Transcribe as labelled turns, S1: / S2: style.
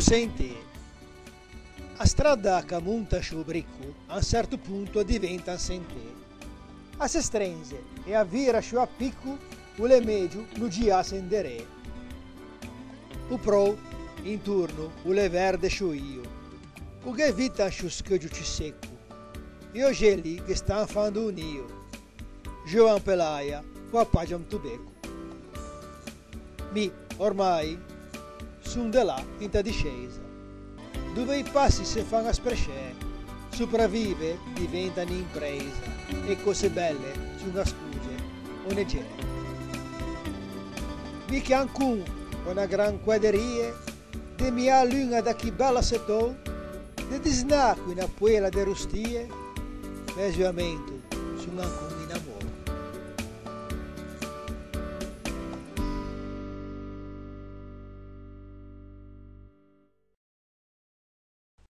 S1: senti, a strada che monta sul bricco, a un certo punto diventa un sentì. A se stringe e a vira su a picco, o le meglio non gia sendere. O pro, in turno, o le verde su io. O che vita su scheggio ci secco. Io geli che stanno fanno un io. Giovan pelaia, qua paggia un tubecco. Mi, ormai, sono da là in ta discesa, dove i passi si fanno a sprecè, sopravvive diventa un'impresa e cose belle sono scuse o leggere. Mi che ancun una gran quadreria, de mia luna da chi bella setò, de disnacqui una puela de rustie, mesuamento sono ancun